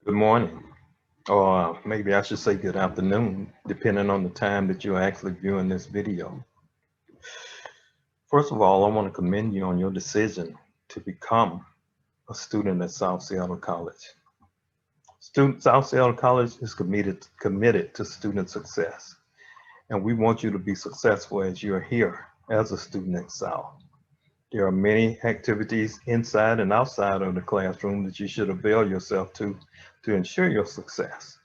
Good morning, or maybe I should say good afternoon, depending on the time that you're actually viewing this video. First of all, I want to commend you on your decision to become a student at South Seattle College. South Seattle College is committed to student success, and we want you to be successful as you're here as a student at South. There are many activities inside and outside of the classroom that you should avail yourself to ensure your success.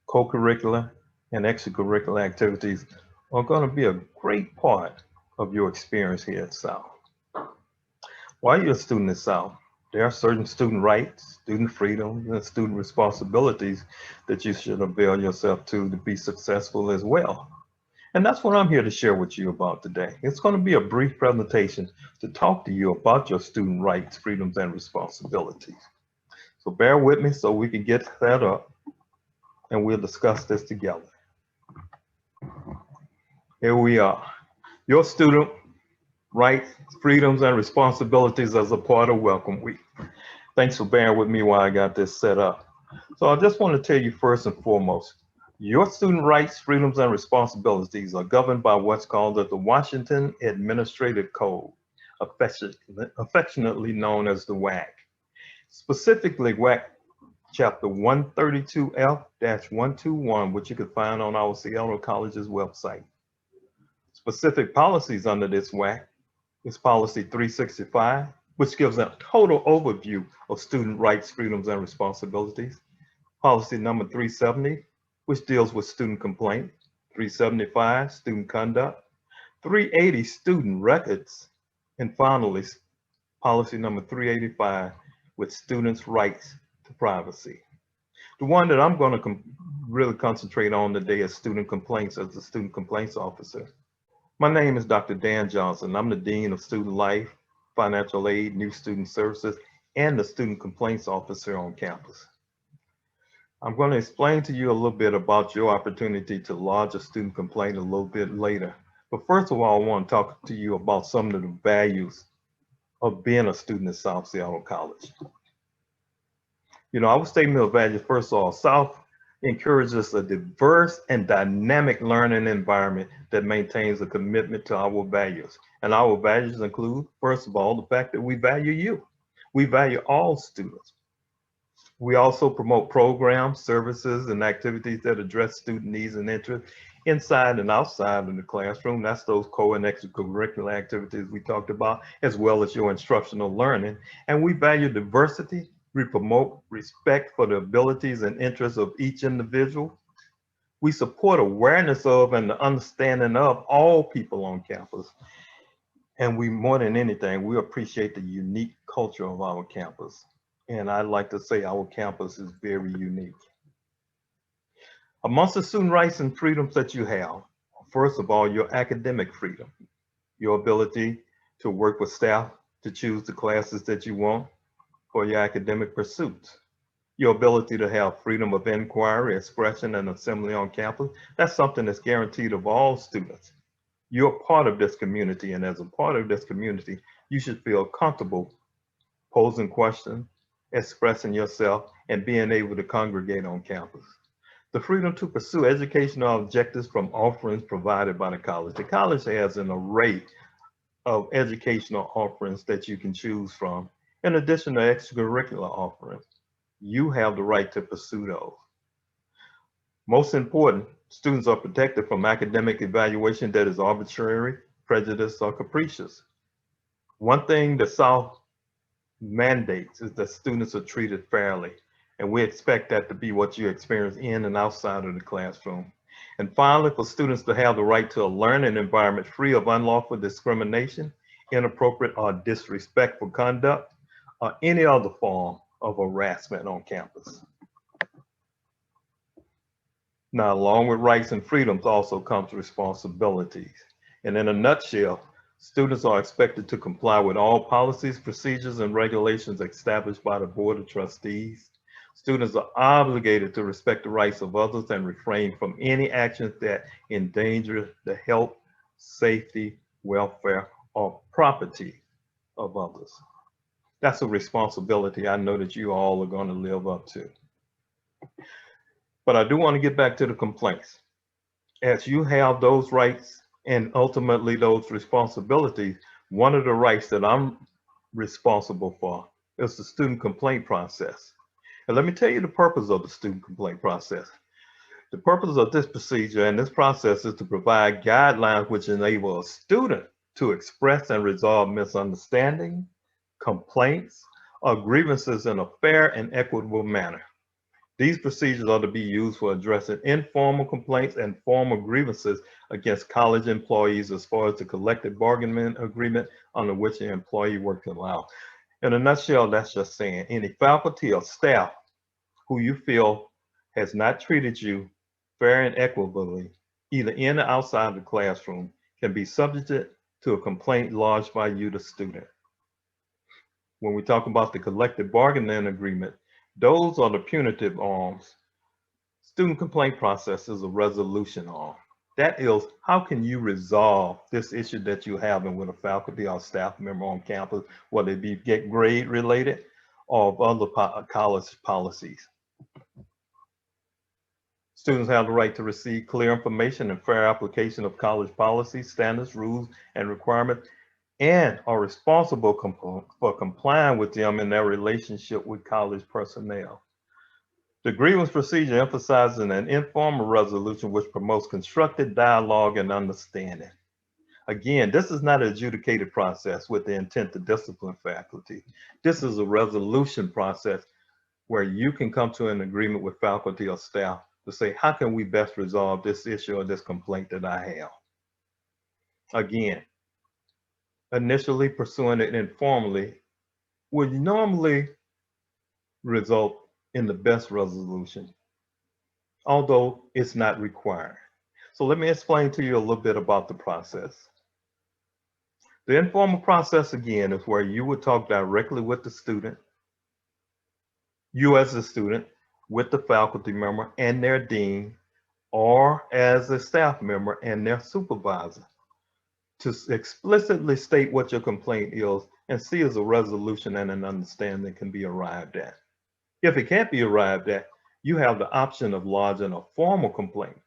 Co-curricular and extracurricular activities are going to be a great part of your experience here at South. While you're a student at South, there are certain student rights, student freedoms, and student responsibilities that you should avail yourself to be successful as well. And that's what I'm here to share with you about today. It's going to be a brief presentation to talk to you about your student rights, freedoms, and responsibilities. So bear with me so we can get set up and we'll discuss this together. Here we are. Your student rights, freedoms, and responsibilities as a part of Welcome Week. Thanks for bearing with me while I got this set up. So I just want to tell you first and foremost, your student rights, freedoms, and responsibilities are governed by what's called the Washington Administrative Code, affectionately known as the WAC. Specifically, WAC Chapter 132F-121, which you can find on our Seattle College's website. Specific policies under this WAC is Policy 365, which gives a total overview of student rights, freedoms, and responsibilities. Policy number 370, which deals with student complaint. 375, student conduct. 380, student records. And finally, policy number 385, with students' rights to privacy. The one that I'm going to really concentrate on today is student complaints as the student complaints officer. My name is Dr. Dan Johnson. I'm the Dean of Student Life, Financial Aid, New Student Services, and the Student Complaints Officer on campus. I'm going to explain to you a little bit about your opportunity to lodge a student complaint a little bit later. But first of all, I want to talk to you about some of the values of being a student at South Seattle College. You know, our statement of values, first of all, South encourages a diverse and dynamic learning environment that maintains a commitment to our values. And our values include, first of all, the fact that we value you. We value all students. We also promote programs, services, and activities that address student needs and interests inside and outside of the classroom. That's those co and extracurricular activities we talked about, as well as your instructional learning. And we value diversity. We promote respect for the abilities and interests of each individual. We support awareness of and the understanding of all people on campus. And we, more than anything, we appreciate the unique culture of our campus. And I like to say our campus is very unique. Amongst the student rights and freedoms that you have, first of all, your academic freedom, your ability to work with staff to choose the classes that you want for your academic pursuits, your ability to have freedom of inquiry, expression, and assembly on campus. That's something that's guaranteed of all students. You're part of this community, and as a part of this community, you should feel comfortable posing questions, expressing yourself, and being able to congregate on campus. The freedom to pursue educational objectives from offerings provided by the college. The college has an array of educational offerings that you can choose from, in addition to extracurricular offerings. You have the right to pursue those. Most important, students are protected from academic evaluation that is arbitrary, prejudiced, or capricious. One thing the South mandates is that students are treated fairly, and we expect that to be what you experience in and outside of the classroom. And finally, for students to have the right to a learning environment free of unlawful discrimination, inappropriate or disrespectful conduct, or any other form of harassment on campus. Now, along with rights and freedoms also comes responsibilities. And in a nutshell, students are expected to comply with all policies, procedures, and regulations established by the Board of Trustees. Students are obligated to respect the rights of others and refrain from any actions that endanger the health, safety, welfare, or property of others. That's a responsibility I know that you all are going to live up to. But I do want to get back to the complaints. As you have those rights and ultimately those responsibilities, one of the rights that I'm responsible for is the student complaint process. And let me tell you the purpose of the student complaint process. The purpose of this procedure and this process is to provide guidelines which enable a student to express and resolve misunderstanding, complaints, or grievances in a fair and equitable manner. These procedures are to be used for addressing informal complaints and formal grievances against college employees as far as the collective bargaining agreement under which the employee works allowed. In a nutshell, that's just saying any faculty or staff who you feel has not treated you fair and equitably, either in or outside the classroom, can be subjected to a complaint lodged by you, the student. When we talk about the collective bargaining agreement, those are the punitive arms. Student complaint process is a resolution arm. That is, how can you resolve this issue that you're having with a faculty or staff member on campus, whether it be get grade related or other college policies. Students have the right to receive clear information and fair application of college policies, standards, rules, and requirements, and are responsible for complying with them in their relationship with college personnel. The grievance procedure emphasizes an informal resolution which promotes constructive dialogue and understanding. Again, this is not an adjudicated process with the intent to discipline faculty. This is a resolution process where you can come to an agreement with faculty or staff to say, how can we best resolve this issue or this complaint that I have? Again, initially pursuing it informally would normally result in the best resolution, although it's not required. So let me explain to you a little bit about the process. The informal process, again, is where you would talk directly with the student, you as a student, with the faculty member and their dean, or as a staff member and their supervisor, to explicitly state what your complaint is and see as a resolution and an understanding can be arrived at. If it can't be arrived at, you have the option of lodging a formal complaint.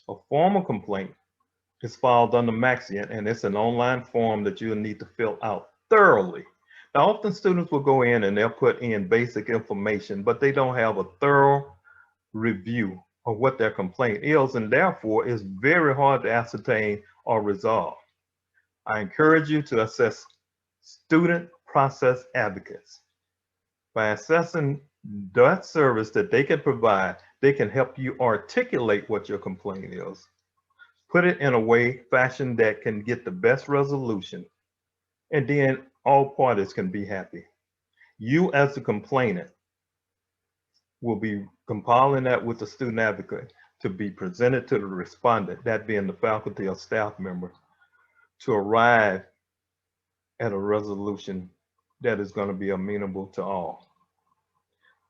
A formal complaint is filed under Maxiant, and it's an online form that you'll need to fill out thoroughly. Now, often students will go in and they'll put in basic information, but they don't have a thorough review of what their complaint is, and therefore it's very hard to ascertain or resolve. I encourage you to assess student process advocates. By assessing that service that they can provide, they can help you articulate what your complaint is. Put it in a way, fashion that can get the best resolution, and then all parties can be happy. You as the complainant will be compiling that with the student advocate to be presented to the respondent, that being the faculty or staff member, to arrive at a resolution that is going to be amenable to all.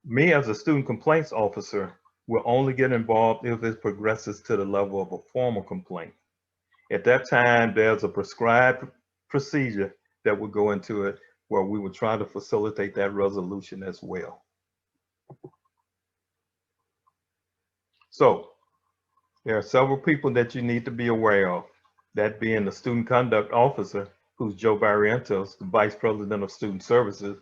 Me as a student complaints officer will only get involved if it progresses to the level of a formal complaint. At that time, there's a prescribed procedure that would go into it where we would try to facilitate that resolution as well. So there are several people that you need to be aware of, that being the student conduct officer, who's Joe Barrientos, the vice president of student services.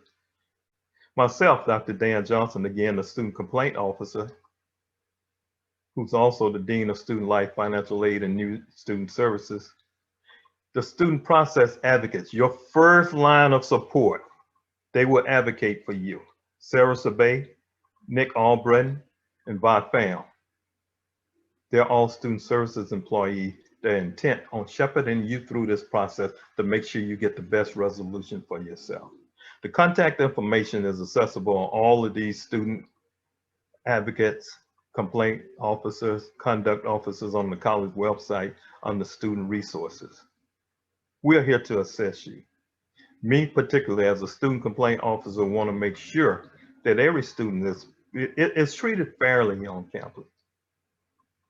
Myself, Dr. Dan Johnson, again, the student complaint officer, who's also the dean of student life, financial aid, and new student services. The student process advocates, your first line of support, they will advocate for you. Sarah Sabay, Nick Albritton, and Bob Pham. They're all student services employees. They're intent on shepherding you through this process to make sure you get the best resolution for yourself. The contact information is accessible on all of these student advocates, complaint officers, conduct officers on the college website under student resources. We're here to assist you. Me particularly as a student complaint officer want to make sure that every student is treated fairly on campus.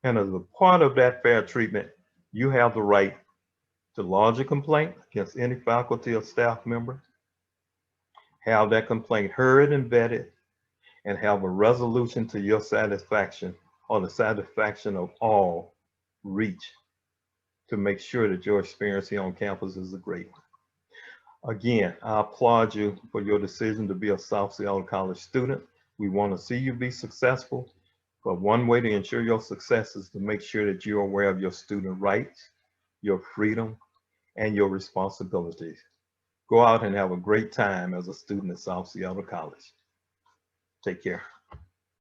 And as a part of that fair treatment, you have the right to lodge a complaint against any faculty or staff member, have that complaint heard and vetted, and have a resolution to your satisfaction or the satisfaction of all reach to make sure that your experience here on campus is a great one. Again, I applaud you for your decision to be a South Seattle College student. We want to see you be successful, but one way to ensure your success is to make sure that you're aware of your student rights, your freedom, and your responsibilities. Go out and have a great time as a student at South Seattle College. Take care.